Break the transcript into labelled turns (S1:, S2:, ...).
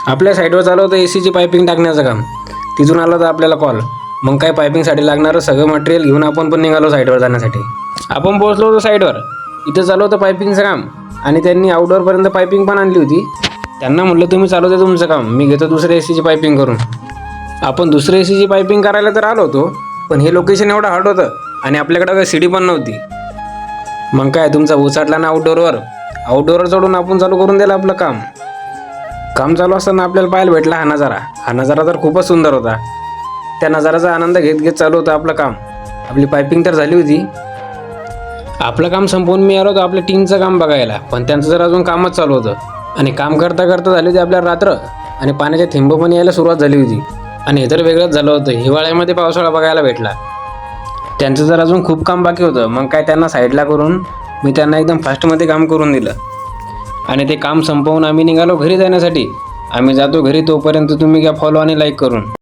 S1: आपल्या साईडवर चालू होतं एसीची पायपिंग टाकण्याचं काम. तिथून आलं तर आपल्याला कॉल. मग काय पायपिंगसाठी लागणारं सगळं मटेरियल घेऊन आपण पण निघालो साईडवर जाण्यासाठी. आपण पोहोचलो होतो साईडवर. इथं चालू होतं पायपिंगचं काम आणि त्यांनी आउटडोअरपर्यंत पायपिंग पण आणली होती. त्यांना म्हटलं तुम्ही चालू दे तुमचं काम, मी घेतो दुसऱ्या एसीची पायपिंग करून. आपण दुसऱ्या एसीची पायपिंग करायला तर आलो होतो, पण हे लोकेशन एवढं हार्ड होतं आणि आपल्याकडं काही सीडी पण नव्हती. मग काय तुमचा उचाटला ना आउटडोअरवर चढून आपण चालू करून दिलं आपलं काम. काम चालू असताना आपल्याला पाहायला भेटला हा नजारा तर खूपच सुंदर होता. त्या नजाराचा आनंद घेत घेत चालू होतं आपलं काम. आपली पायपिंग तर झाली होती. आपलं काम संपवून मी आलो होतो आपल्या टीमचं काम बघायला, पण त्यांचं जर अजून कामच चालू होतं. आणि काम करता करता झाली होती आपल्याला रात्र आणि पाण्याचे थेंब पण यायला सुरुवात झाली होती. आणि हे तर वेगळंच झालं होतं, हिवाळ्यामध्ये पावसाळा बघायला भेटला. त्यांचं जर अजून खूप काम बाकी होतं. मग काय त्यांना साईडला करून मी त्यांना एकदम फास्टमध्ये काम करून दिलं आणि ते काम संपवून आम्ही निघालो घरी जाण्यासाठी. आम्ही जातो घरी, तोपर्यंत तुम्ही घ्या फॉलो आणि लाईक करून.